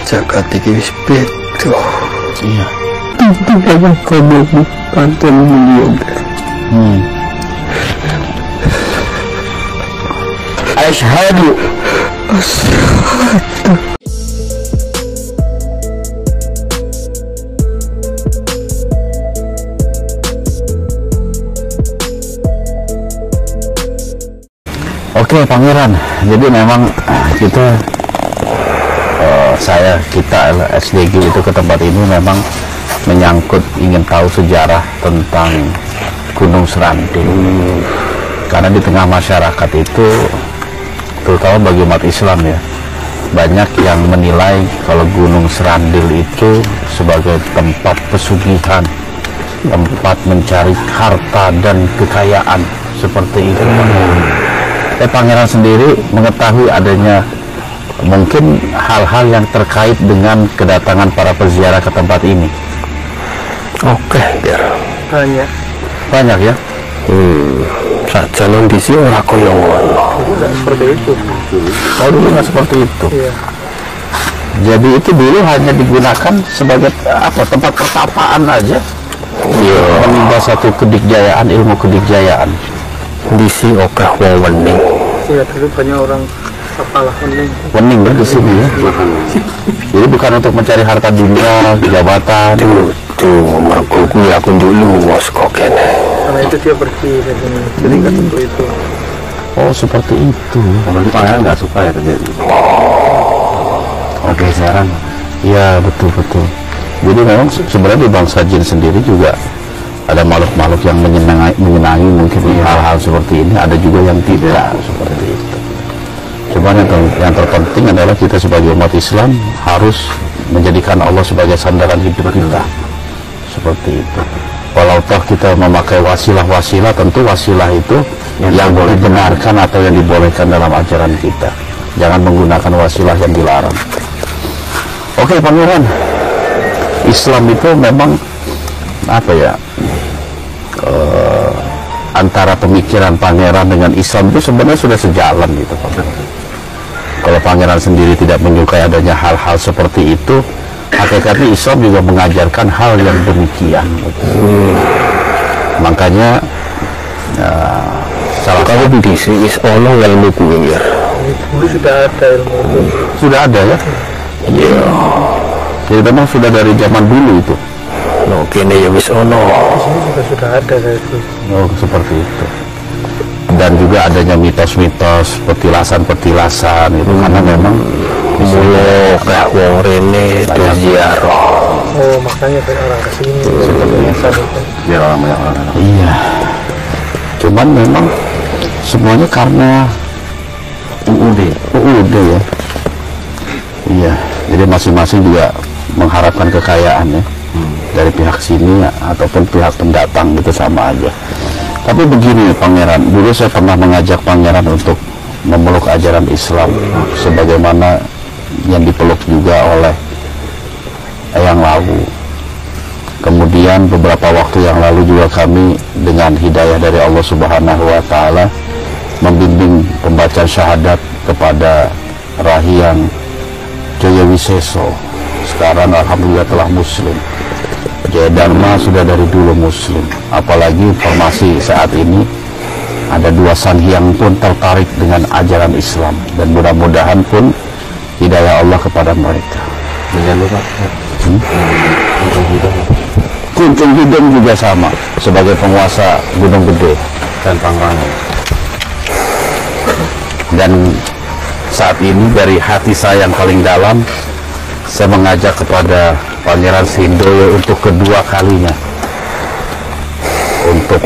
jagat iki wis beda. Iya. Memang kamu panten mulia. Asyhadu. Oke, Pangeran. Jadi memang kita kita SDG itu ke tempat ini memang menyangkut ingin tahu sejarah tentang Gunung Serandil. Karena di tengah masyarakat itu, terutama bagi umat Islam ya, banyak yang menilai kalau Gunung Serandil itu sebagai tempat pesugihan, tempat mencari harta dan kekayaan seperti itu. Pangeran sendiri mengetahui adanya mungkin hal-hal yang terkait dengan kedatangan para peziarah ke tempat ini. Oke, biar banyak ya. Saja kondisi ora koyo ngono. Seperti itu. Oh, dulu nggak seperti itu. Iya. Jadi itu dulu hanya digunakan sebagai tempat pertapaan aja. Iya. Menimba satu kedikjayaan, ilmu kedikjayaan. Kondisi oke wong wening. Iya, dulu banyak orang apalah wening. Wening ya di sini ya. Jadi bukan untuk mencari harta dunia, jabatan. Tuh, mergo kuwi aku dulu wis kok kene. Karena itu dia pergi ke sini. Jadi nggak tentu itu. Oh, seperti itu. Berarti Pangeran nggak suka ya terjadi. Oke, sekarang. Iya, betul. Jadi memang sebenarnya di bangsa jin sendiri juga ada makhluk-makhluk yang menyenangi mungkin hal-hal seperti ini, ada juga yang tidak seperti itu. Cuma yang terpenting adalah kita sebagai umat Islam harus menjadikan Allah sebagai sandaran hidup kita. Seperti itu. Walau toh kita memakai wasilah-wasilah, tentu wasilah itu yang dibenarkan atau yang dibolehkan dalam ajaran kita. Jangan menggunakan wasilah yang dilarang. Oke, Pangeran. Islam itu memang antara pemikiran Pangeran dengan Islam itu sebenarnya sudah sejalan gitu, Pangeran. Kalau Pangeran sendiri tidak menyukai adanya hal-hal seperti itu, hakikatnya Islam juga mengajarkan hal yang demikian. Makanya salah satu di sini ono ilmu kuwi ya. Dulu sudah ada ilmu itu. Sudah ada ya? Iya. Jadi memang sudah dari zaman dulu itu. No, kene ya wis ono. Di sini juga sudah ada kayak itu. Oh, seperti itu. Dan juga adanya mitos-mitos, petilasan-petilasan gitu, karena memang Mulu kayak wong rene ziarah. Oh, makanya banyak orang kesini. Biar orang banyak orang. iya. Cuman memang semuanya karena UUD ya. Iya. Jadi masing-masing juga mengharapkan kekayaan ya. Dari pihak sini ataupun pihak pendatang gitu sama aja. Tapi begini Pangeran, dulu saya pernah mengajak Pangeran untuk memeluk ajaran Islam sebagaimana yang dipeluk juga oleh Eyang Lawu. Kemudian beberapa waktu yang lalu juga kami dengan hidayah dari Allah Subhanahu wa Ta'ala membimbing pembacaan syahadat kepada Rahyang Joyowiseso. Sekarang alhamdulillah telah muslim. Jaya Dharma sudah dari dulu muslim. Apalagi informasi saat ini ada dua Sanghyang pun tertarik dengan ajaran Islam, dan mudah-mudahan pun hidayah Allah kepada mereka. Jangan lupa. Kunjung Hidung juga sama sebagai penguasa Gunung Gede Dan Pangrango. Dan saat ini dari hati saya yang paling dalam, saya mengajak kepada Pangeran Sindoyo untuk kedua kalinya untuk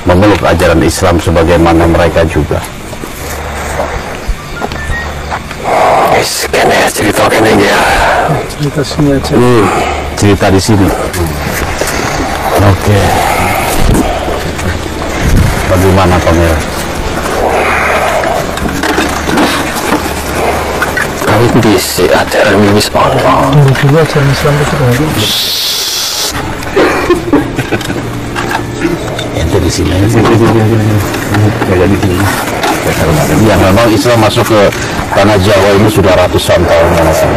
memeluk ajaran Islam sebagaimana mereka juga. Kene cerita kene ya. Cerita sini aja. Cerita di sini. Oke. Bagaimana Pangeran? Kami bisa ajaran wis ono. Dulu ajaran Islam itu sudah ada. Ente di sini. Jaga di sini. Ya, memang Islam masuk ke tanah Jawa ini sudah ratusan tahun yang lalu.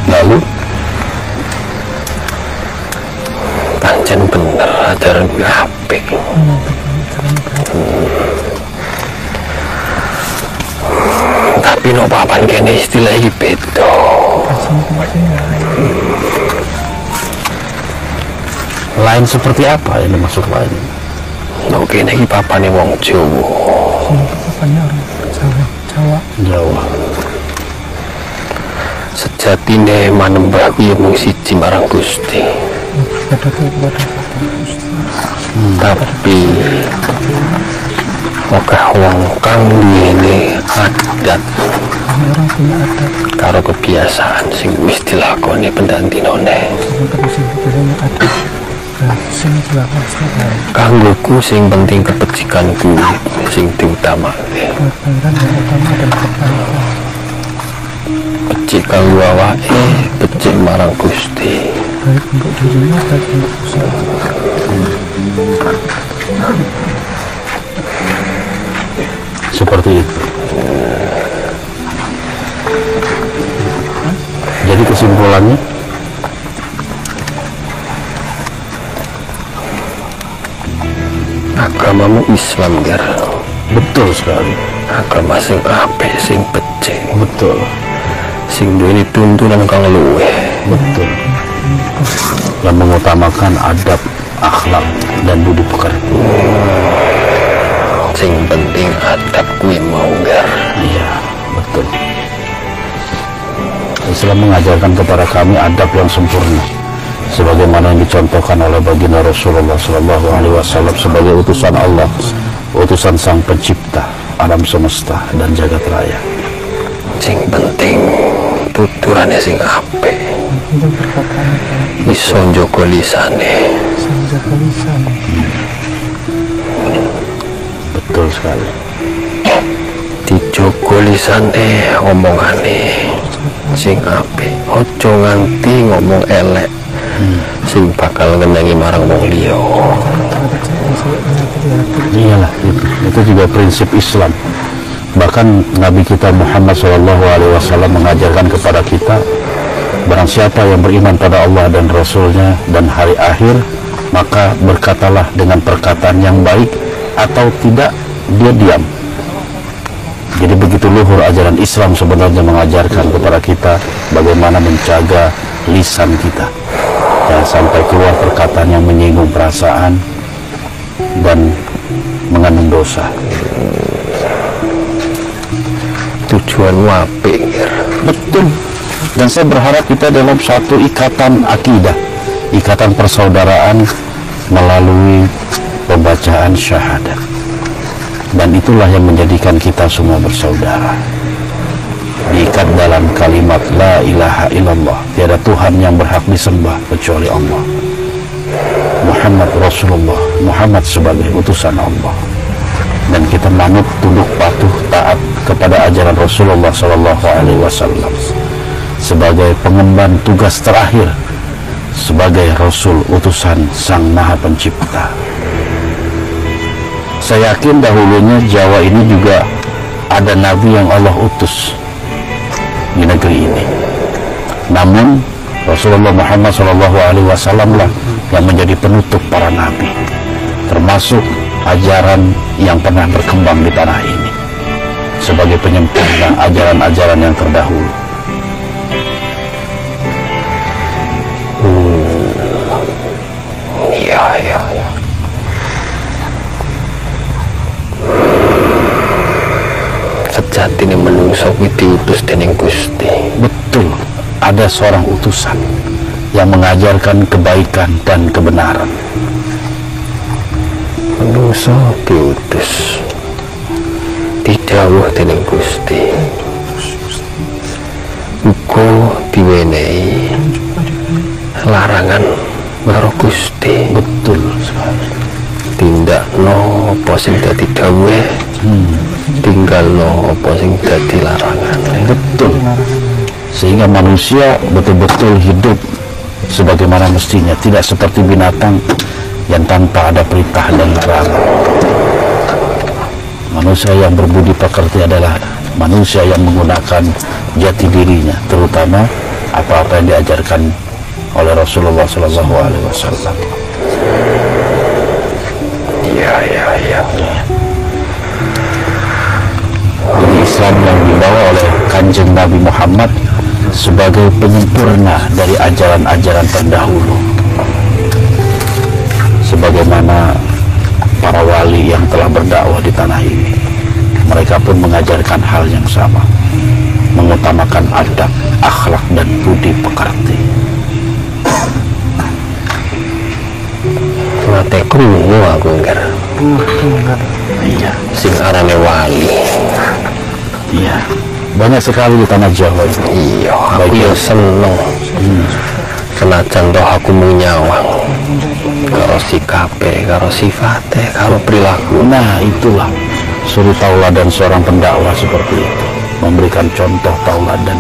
Lalu Pancen bener ajaran gue apik. Tapi no papan kene istilah iki beda. lain seperti apa yang dimaksud lain? No kene iki papane wong Jawa. Papanya orang Jawa. Jawa. Sejatine manembah kuwi mung siji marang Gusti. Tapi akeh wong kang duwene adat Orang punya adat. karo kebiasaan sing wis dilakoni pendantinone. Sing dilakukan setiap hari. Kanggoku sing penting kepecikanku sing diutamake. Kebaikan yang utama adalah kebaikan. Becik kanggo awake, becik marang Gusti. Baik untuk dirinya, baik untuk usaha. Seperti itu. Jadi kesimpulannya, Agamamu Islam, Ger. betul sekali. Agama sing apik, sing becik, Betul. sing duweni tuntunan kang luwih. Betul. Yang mengutamakan adab, akhlak, dan budi pekerti. Sing penting adab kuwi mau, Ger. Iya, betul. Islam mengajarkan kepada kami adab yang sempurna, sebagaimana yang dicontohkan oleh baginda Rasulullah SAW sebagai utusan Allah, utusan Sang Pencipta alam semesta dan jagat raya. Sing penting tuturane sing apik. Itu perkataan Iso njogo lisane. senjata lisan. Betul sekali. Dijogo lisane, omongane sing apik. Aja nganti ngomong elek. Sing bakal ngenangi marang wong liya. Iyalah, itu juga prinsip Islam. Bahkan Nabi kita Muhammad SAW mengajarkan kepada kita, barang siapa yang beriman pada Allah dan Rasulnya dan hari akhir, maka berkatalah dengan perkataan yang baik, atau tidak dia diam. Jadi begitu luhur ajaran Islam sebenarnya mengajarkan kepada kita bagaimana menjaga lisan kita, jangan sampai keluar perkataan yang menyinggung perasaan dan mengandung dosa. Tujuanmu apik, Ger. Betul. Dan saya berharap kita dalam satu ikatan akidah, ikatan persaudaraan melalui pembacaan syahadat. Dan itulah yang menjadikan kita semua bersaudara. Diikat dalam kalimat La ilaha illallah, tiada Tuhan yang berhak disembah kecuali Allah. Muhammad Rasulullah, Muhammad sebagai utusan Allah. Dan kita manut, tunduk patuh, taat kepada ajaran Rasulullah SAW sebagai pengemban tugas terakhir sebagai Rasul utusan Sang Maha Pencipta. Saya yakin dahulunya Jawa ini juga ada Nabi yang Allah utus di negeri ini. Namun Rasulullah Muhammad SAW lah yang menjadi penutup para Nabi, termasuk ajaran yang pernah berkembang di tanah ini sebagai penyempurna ajaran-ajaran yang terdahulu. Iya. Sejatine menungso kuwi diutus dening Gusti. Betul, ada seorang utusan yang mengajarkan kebaikan dan kebenaran. Menungso diutus. Didhawuh dening Gusti. Uga diwenehi larangan karo Gusti. Betul sekali. Tindakno apa sing dadi dawuhe, tinggalno apa sing dadi larangan. Betul. Sehingga manusia betul-betul hidup sebagaimana mestinya, tidak seperti binatang yang tanpa ada perintah dan larangan. Manusia yang berbudi pekerti adalah manusia yang menggunakan jati dirinya, terutama apa-apa yang diajarkan oleh Rasulullah SAW. Iya. Jadi Islam yang dibawa oleh Kanjeng Nabi Muhammad sebagai penyempurna dari ajaran-ajaran terdahulu, sebagaimana para wali yang telah berdakwah di tanah ini, mereka pun mengajarkan hal yang sama, mengutamakan adab, akhlak dan budi pekerti. Nate krungu aku ngger. Iya, Sing arane wali. iya, banyak sekali di tanah Jawa ini. Iya, aku ya seneng. Senajan toh aku menyawang karo sikape, karo sifate, karo perilaku. Nah, itulah suri tauladan seorang pendakwah seperti itu, memberikan contoh tauladan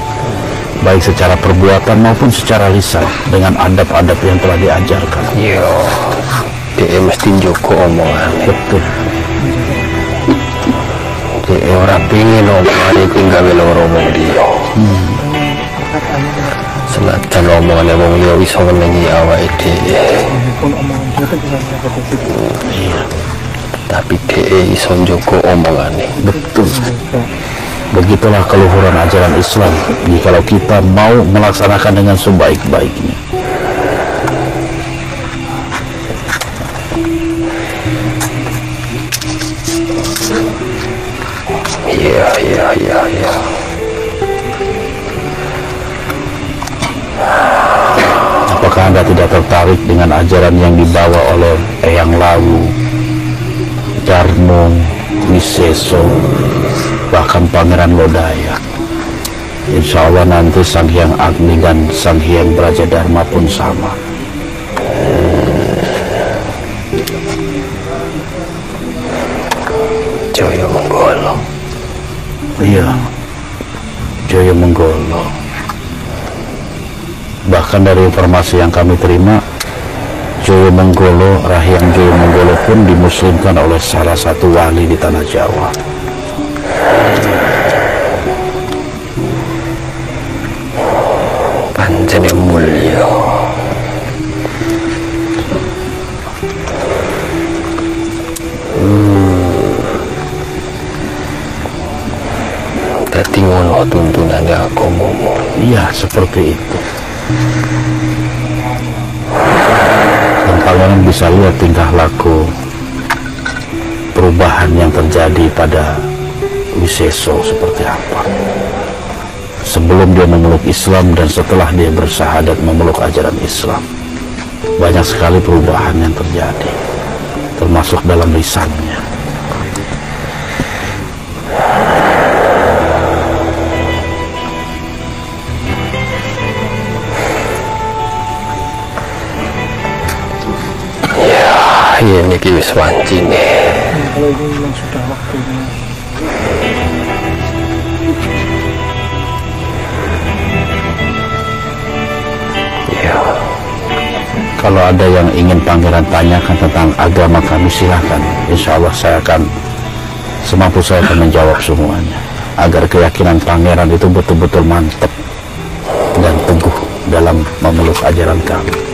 baik secara perbuatan maupun secara lisan dengan adab-adab yang telah diajarkan. Iya, dia mesti njogo omongan. Betul. Dia ora pingin omongan itu gawe loro wong liya. Senajan omongannya wong liya iso ngenengi awake dhewe. Tapi dia iso njogo omongane. Betul. Begitulah keluhuran ajaran Islam jikalau kita mau melaksanakan dengan sebaik-baiknya. Iya. Apakah Anda tidak tertarik dengan ajaran yang dibawa oleh Eyang Lawu, Darmo, Wiseso, bahkan Pangeran Lodaya? Insya Allah nanti Sang Hyang Agni dan Sang Hyang Brajadharma pun sama. Jaya Menggolo. Iya, Jaya Menggolo. Bahkan dari informasi yang kami terima, Jaya Menggolo, Rahyang Jaya Menggolo pun dimuslimkan oleh salah satu wali di tanah Jawa. Pancene mulya. Dadi ngono tuntunane agamamu. Iya, seperti itu. Dan kalian bisa lihat tingkah laku perubahan yang terjadi pada Wiseso seperti apa. Sebelum dia memeluk Islam dan setelah dia bersahadat memeluk ajaran Islam, banyak sekali perubahan yang terjadi, termasuk dalam lisannya. Ya niki wis wancine. Kalau ini memang sudah waktunya. Ya, Kalau ada yang ingin Pangeran tanyakan tentang agama kami, silahkan. Insya Allah saya akan semampu saya akan menjawab semuanya, agar keyakinan Pangeran itu betul-betul mantap dan teguh dalam memeluk ajaran kami.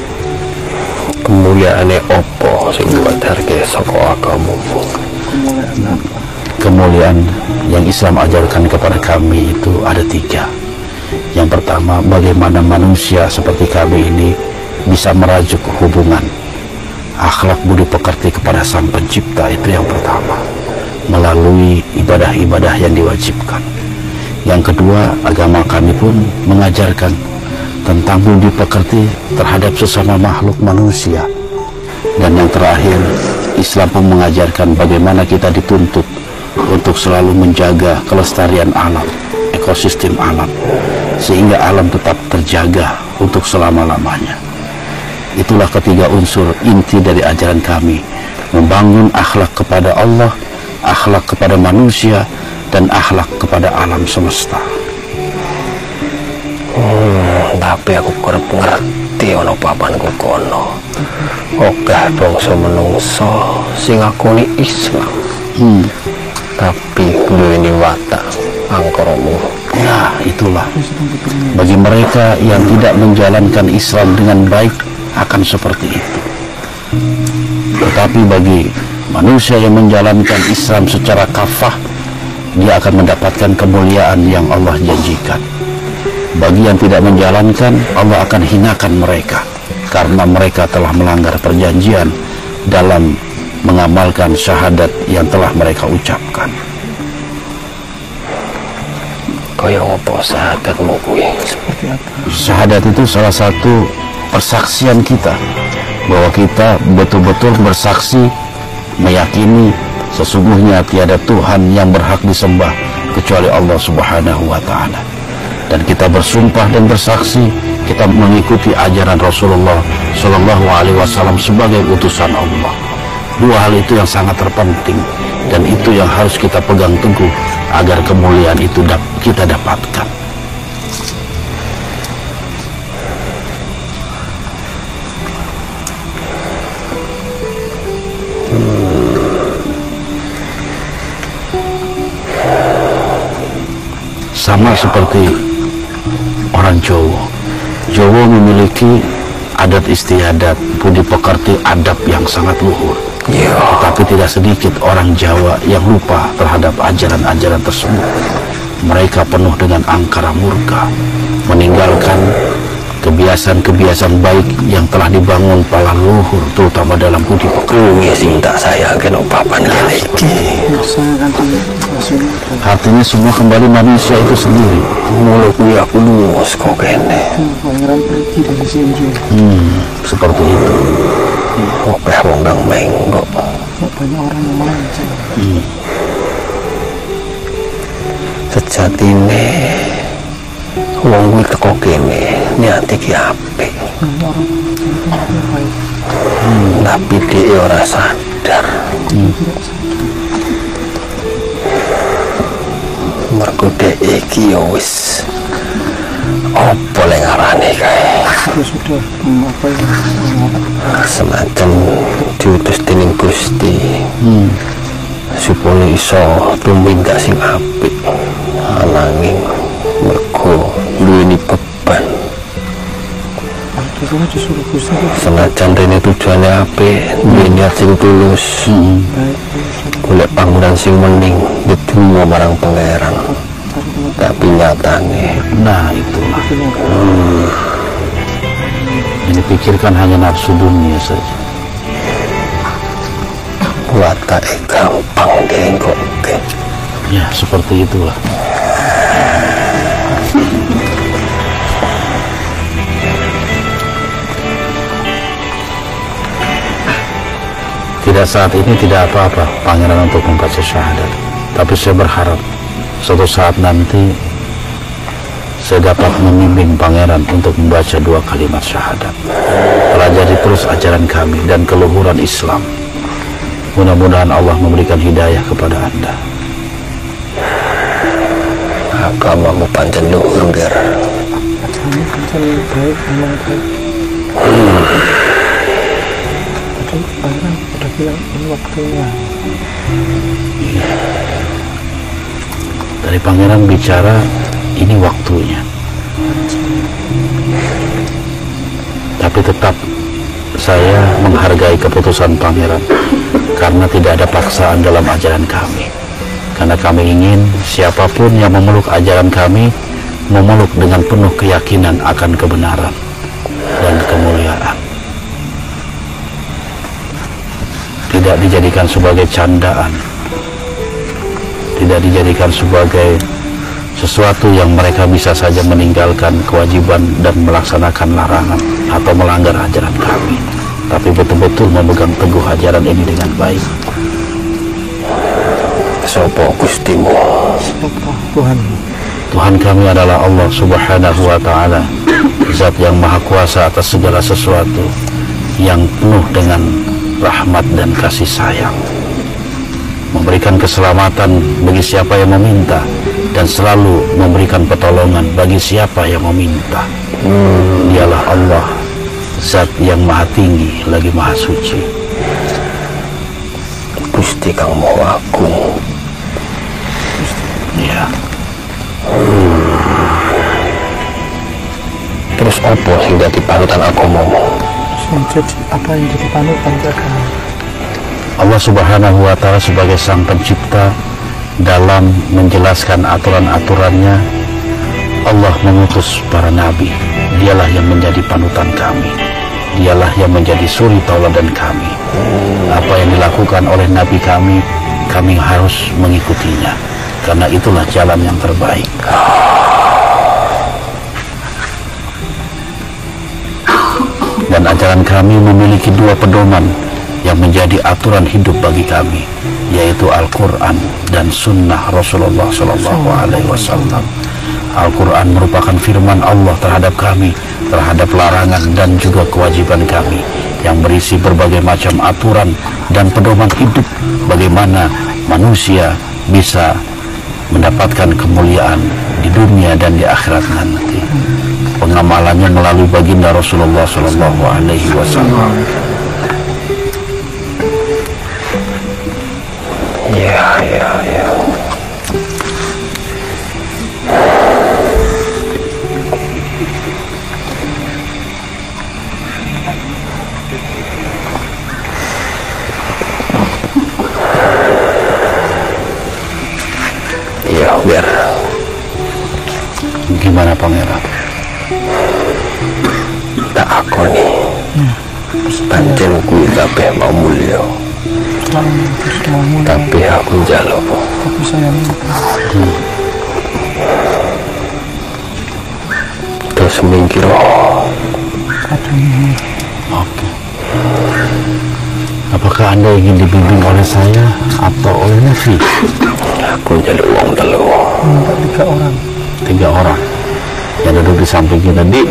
kemuliaane opo sing diajarke saka agamamu? Kemuliaan apa? Kemuliaan yang Islam ajarkan kepada kami itu ada 3. Yang pertama, bagaimana manusia seperti kami ini bisa merajuk hubungan akhlak budi pekerti kepada Sang Pencipta. Itu yang pertama, melalui ibadah-ibadah yang diwajibkan. Yang kedua, agama kami pun mengajarkan tentang budi pekerti terhadap sesama makhluk manusia. Dan yang terakhir, Islam pun mengajarkan bagaimana kita dituntut untuk selalu menjaga kelestarian alam, ekosistem alam, sehingga alam tetap terjaga untuk selama-lamanya. Itulah 3 unsur inti dari ajaran kami, membangun akhlak kepada Allah, akhlak kepada manusia, dan akhlak kepada alam semesta. Tapi aku kurang ngerti ngerti ana papanku kono. Akeh bangsa menungso sing ngakoni Islam. Tapi duweni watak angkara murka. Ya, itulah. Bagi mereka yang tidak menjalankan Islam dengan baik akan seperti itu. Tetapi bagi manusia yang menjalankan Islam secara kafah, dia akan mendapatkan kemuliaan yang Allah janjikan. Bagi yang tidak menjalankan, Allah akan hinakan mereka karena mereka telah melanggar perjanjian dalam mengamalkan syahadat yang telah mereka ucapkan. Kaya apa syahadatmu kuwi? Seperti apa? Syahadat itu salah satu persaksian kita bahwa kita betul-betul bersaksi meyakini sesungguhnya tiada Tuhan yang berhak disembah kecuali Allah Subhanahu wa Ta'ala. Dan kita bersumpah dan bersaksi kita mengikuti ajaran Rasulullah Shallallahu Alaihi Wasallam sebagai utusan Allah. Dua hal itu yang sangat terpenting dan itu yang harus kita pegang teguh agar kemuliaan itu kita dapatkan. Sama seperti orang Jawa. Jawa memiliki adat istiadat, budi pekerti, adab yang sangat luhur. Ya. Tetapi tidak sedikit orang Jawa yang lupa terhadap ajaran-ajaran tersebut. Mereka penuh dengan angkara murka, meninggalkan kebiasaan-kebiasaan baik yang telah dibangun para leluhur, terutama dalam budi pekerti. Sing tak sayangke no papan kene iki. Saya kan Rasul. Artinya semua kembali manusia itu sendiri. Mula kuwi aku luwes kok kene. Pangeran pergi dari sini. Seperti itu. Akeh wong nang menggok. Banyak orang yang melenceng. Sejatine wong kuwi teko kene niate ki apik. Banyak orang yang baik. Tapi dia ora sadar. Mergo dhek iki ya wis apa le ngarane kae. Dia sudah apa yang Semacam diutus dening Gusti supaya iso tumindak sing apik, ananging mergo duweni beban. Kita disuruh Gusti Senajan rene tujuane apik, duwe niat sing tulus, baik. golek panggonan sing mending ndedonga marang pangeran. Tapi nyatane Nah itulah. Yang dipikirkan hanya nafsu dunia saja. watake gampang dienggokke. Ya seperti itulah. Tidak saat ini tidak apa-apa pangeran untuk membaca syahadat, tapi saya berharap suatu saat nanti saya dapat membimbing pangeran untuk membaca 2 kalimat syahadat. Pelajari terus ajaran kami dan keluhuran Islam. Mudah-mudahan Allah memberikan hidayah kepada Anda. Agamamu pancen luhur, Ger. Kami pancen baik, memang baik. Tadi pangeran udah bilang ini waktunya. Dari pangeran bicara ini waktunya. Tapi tetap saya menghargai keputusan pangeran karena tidak ada paksaan dalam ajaran kami. Karena kami ingin siapapun yang memeluk ajaran kami memeluk dengan penuh keyakinan akan kebenaran dan kemuliaan. Tidak dijadikan sebagai candaan, tidak dijadikan sebagai sesuatu yang mereka bisa saja meninggalkan kewajiban dan melaksanakan larangan atau melanggar ajaran kami, tapi betul-betul memegang teguh ajaran ini dengan baik. Sapa Gustimu? Siapa Tuhan? Tuhan kami adalah Allah Subhanahu wa Ta'ala, Zat yang Maha Kuasa atas segala sesuatu, yang penuh dengan rahmat dan kasih sayang, memberikan keselamatan bagi siapa yang meminta dan selalu memberikan pertolongan bagi siapa yang meminta. Dialah Allah Zat yang maha tinggi lagi maha suci. Gusti kang maha agung. Ya. Terus apa sing dadi panutan agamamu? Jadi apa yang jadi panutan agama? Allah Subhanahu wa Ta'ala sebagai sang pencipta, dalam menjelaskan aturan-aturannya, Allah mengutus para nabi. Dialah yang menjadi panutan kami, dialah yang menjadi suri tauladan kami. Apa yang dilakukan oleh nabi kami, kami harus mengikutinya, karena itulah jalan yang terbaik. Dan ajaran kami memiliki dua pedoman yang menjadi aturan hidup bagi kami, yaitu Al-Quran dan Sunnah Rasulullah SAW. Al-Quran merupakan firman Allah terhadap kami, terhadap larangan dan juga kewajiban kami, yang berisi berbagai macam aturan dan pedoman hidup bagaimana manusia bisa mendapatkan kemuliaan di dunia dan di akhirat nanti. Pengamalannya melalui baginda Rasulullah SAW. Ya. Iya, biar. Gimana pangeran? Tak akoni. Pancen kuwi kabeh mau mulya. Tapi aku njaluk. Tapi saya minta. Terus mikir Oke. Apakah Anda ingin dibimbing oleh saya atau oleh Levi? aku njaluk wong telu. Minta 3 orang. 3 orang yang duduk di samping kita. Di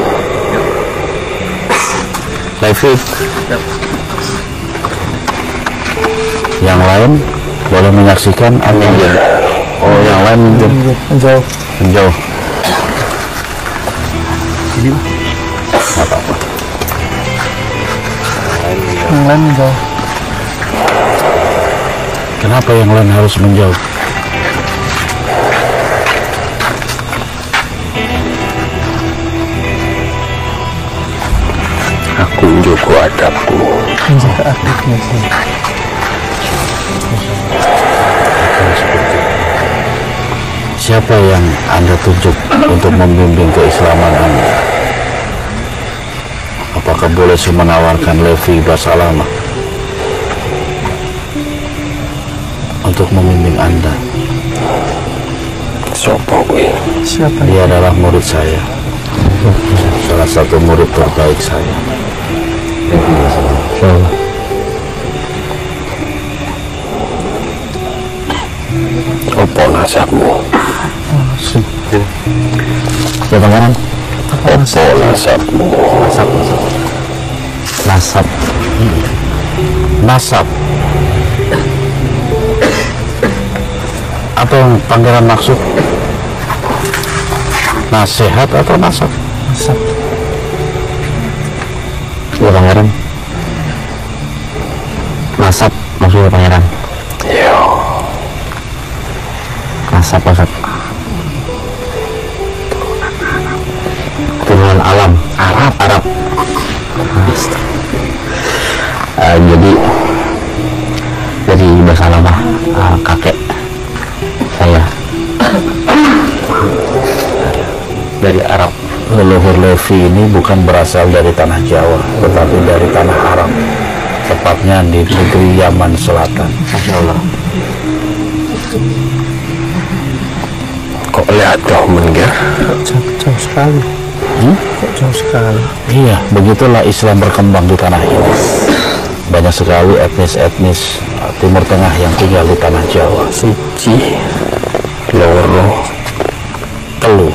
Levi, yang lain boleh menyaksikan atau oh yang lain Menjauh. menjauh. Ini apa-apa. Yang lain menjauh. Kenapa yang lain harus menjauh? Aku njogo adabku. Menjaga adiknya sih. Siapa yang Anda tunjuk untuk membimbing keislaman Anda? Apakah boleh saya menawarkan Levi Basalama untuk membimbing Anda? Sopo kuwi? Siapa Dia adalah murid saya, salah satu murid terbaik saya. Opo nasabmu? Ya pangeran. Opo nasabmu? Nasab. Nasab. Apa yang pangeran maksud? Nasihat atau nasab? Nasab. Ya pangeran. Nasab maksudnya pangeran. Iya. Nasab maksud turunan alam Arab. Jadi Basalamah kakek saya dari Arab. Leluhur Levi ini bukan berasal dari tanah Jawa, tetapi dari tanah Arab, tepatnya di negeri Yaman Selatan. Masya Allah. Kok lihat dong menggir? Jauh sekali. Kok jauh sekali. Iya, begitulah Islam berkembang di tanah ini. Banyak sekali etnis-etnis Timur Tengah yang tinggal di tanah Jawa. Siji, loro, telu.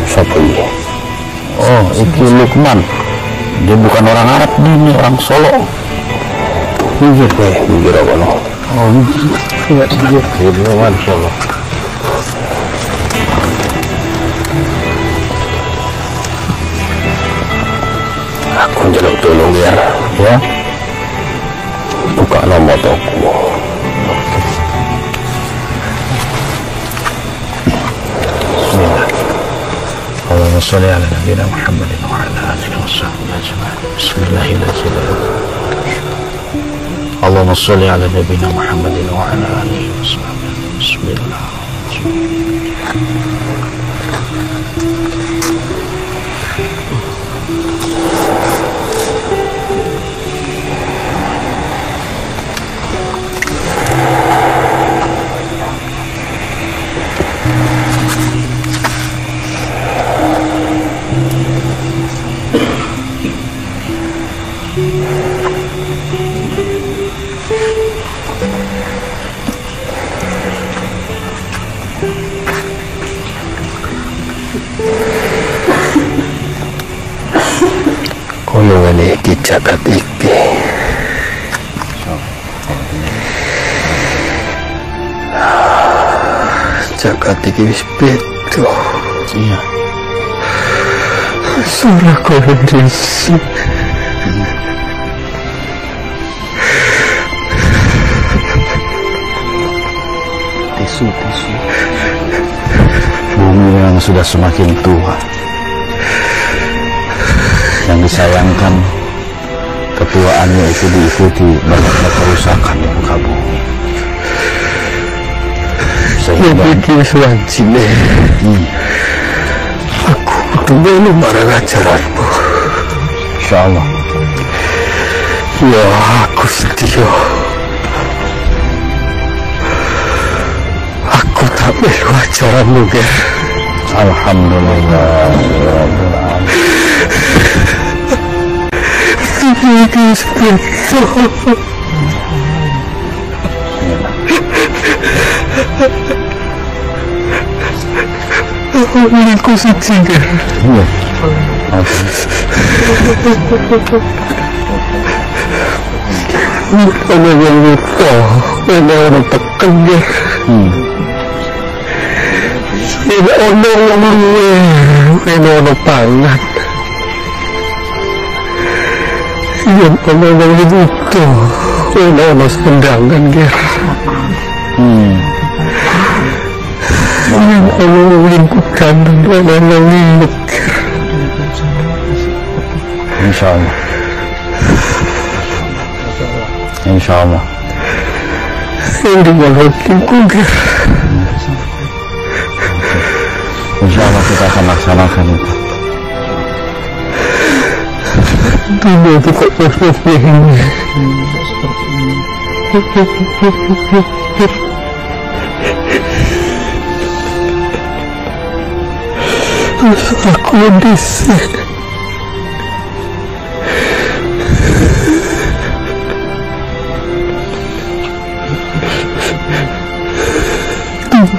Siapa ini? Oh, iki Lukman. Dia bukan orang Arab, ini orang Solo. Minggir apa no? Oh, Iya, dia. Masya Allah. tolong ya. Ya. Buka nomor toko. Allahumma sholli ala nabiyyina Muhammadin wa ala alihi wa sahbihi ajma'in. Bismillahirrahmanirrahim. Allahumma sholli ala nabiyyina Muhammadin wa ala alihi wa sahbihi. Bismillahirrahmanirrahim. Koyongan iki jagat iki jagat iki wis beda. Iya. Surah kondisi Tisu. Bumi yang sudah semakin tua, yang disayangkan ketuaannya itu diikuti banyaknya kerusakan di muka bumi. Sehingga selanjutnya aku tunggu marang ajaranmu. Insyaallah. Ya aku setia. Aku tak melu ajaranmu, Ger. Alhamdulillah. Aku suci, Ger. Iya. Ana yang lupa, ana orang tekan, Ger. Ana yang luwe, ana orang pangan. Yang ana yang itu, ana orang sendangan, Ger. Yang ana yang lingkup kanan, ana yang lingkup, Ger. Insyaallah. Insyaallah. Yang dimalakiku, Ger. Insyaallah kita akan laksanakan itu. Dunia kita seperti ini. Aku bisa.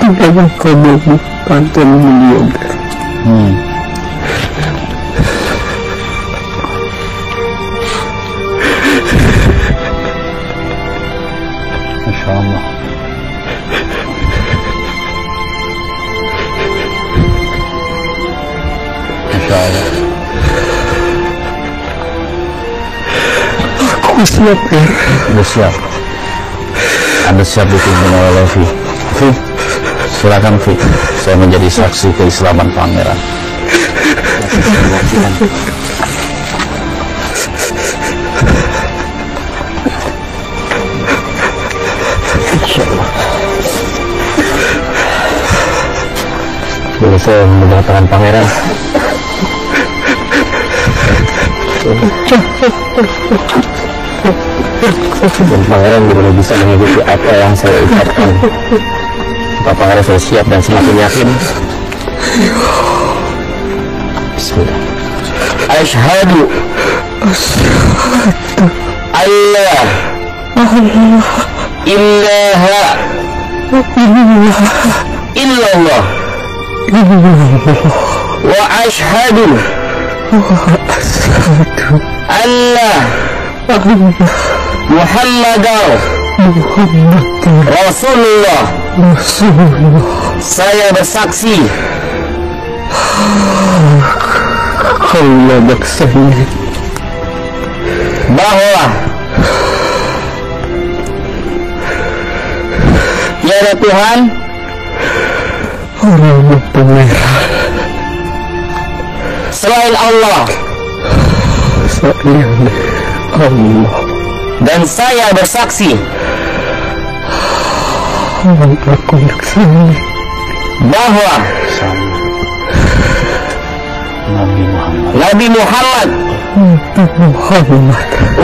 Tunggu kamu pantai mulia. Insyaallah. Insyaallah. Aku siap, Ger. Anda siap. Anda siap dipimpin oleh Fi. Fi, silakan Fi. Saya menjadi saksi keislaman pangeran. Insyaallah. Boleh saya mendapatkan pangeran? Dan pangeran benar bisa mengikuti apa yang saya ucapkan. Pak pangeran saya siap dan semakin yakin. Bismillah. Asyhadu Allah ilaha illallah wa asyhadu Allah Muhammadar Rasulullah. Saya bersaksi Allah maksanya bahwa tiada Tuhan selain Allah, dan saya bersaksi bahwa Nabi Muhammad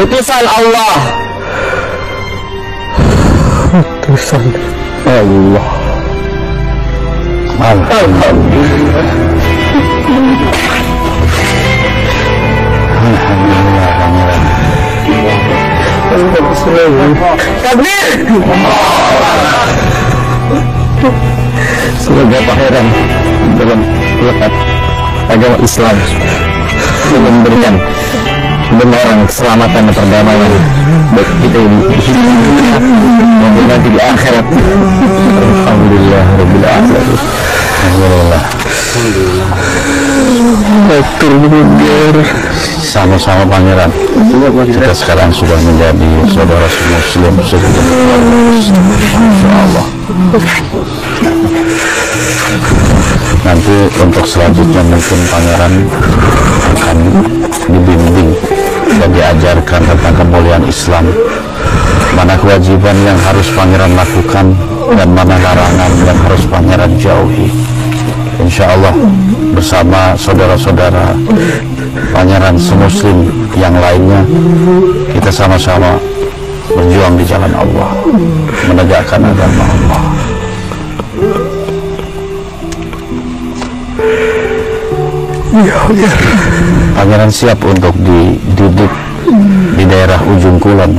utusan Allah. Alhamdulillah. Takbir. Semoga pangeran dalam lekat agama Islam memberikan kebenaran, keselamatan dan perdamaian bagi kita ini dan nanti di akhirat. Alhamdulillah rabbil alamin. Alhamdulillah. Sama-sama pangeran, kita sekarang sudah menjadi saudara muslim seutuh. Insyaallah. Nanti untuk selanjutnya mungkin pangeran akan dibimbing dan diajarkan tentang kemuliaan Islam, mana kewajiban yang harus pangeran lakukan dan mana larangan yang harus pangeran jauhi. Insya Allah bersama saudara-saudara pangeran semuslim yang lainnya, kita sama-sama berjuang di jalan Allah, menegakkan agama Allah. Pangeran siap untuk dididik di daerah ujung kulon.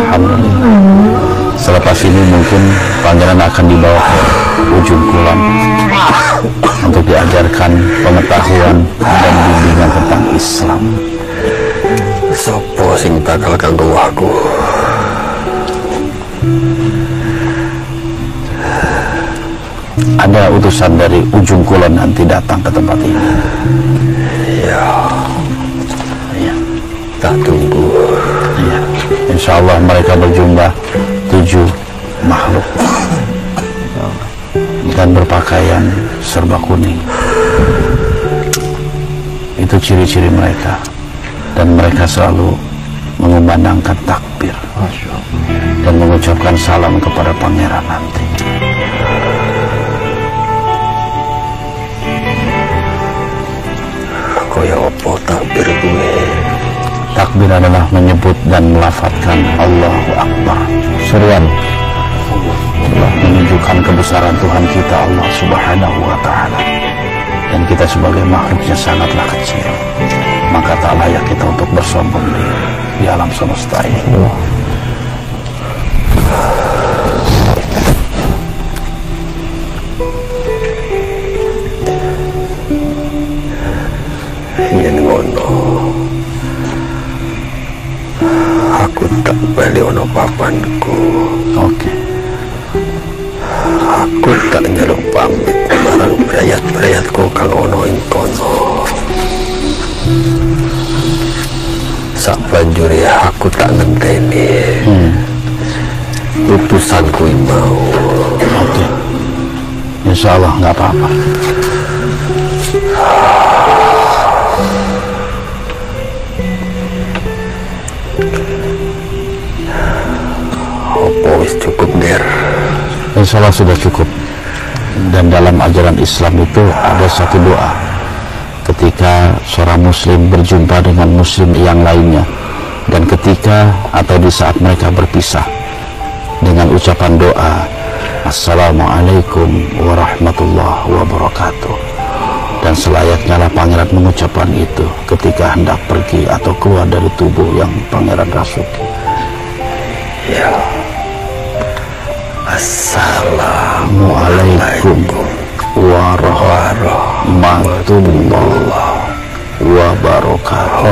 Alhamdulillah. Selepas ini mungkin pangeran akan dibawa ke ujung kulon untuk diajarkan pengetahuan dan bimbingan tentang Islam. Sopo sing bakal kanggo aku? Ada utusan dari ujung kulon nanti datang ke tempat ini. Ya, tak tunggu. Ya, insya Allah mereka berjumlah 7 makhluk dan berpakaian serba kuning. Itu ciri-ciri mereka, dan mereka selalu mengumandangkan takbir dan mengucapkan salam kepada pangeran nanti. Kaya opo takbir gue? Takbir adalah menyebut dan melafadzkan Allahu Akbar. Seruan telah menunjukkan kebesaran Tuhan kita Allah Subhanahu wa Ta'ala, dan kita sebagai makhluknya sangatlah kecil, maka tak layak kita untuk bersombong di alam semesta ini. Yen ngono, aku tak bali ono papanku. Oke. Aku tak njaluk pamit marang brayat-brayatku kang ono ing kono. Sabanjure aku tak ngenteni utusanku mau. Oke. Insya Allah nggak apa-apa. Opo wis cukup der? Insya Allah sudah cukup. Dan dalam ajaran Islam itu ada satu doa ketika seorang muslim berjumpa dengan muslim yang lainnya, dan ketika atau di saat mereka berpisah, dengan ucapan doa Assalamualaikum warahmatullahi wabarakatuh. Dan selayaknya lah pangeran mengucapkan itu ketika hendak pergi atau keluar dari tubuh yang pangeran rasuki. Ya. Assalamualaikum warahmatullahi wabarakatuh.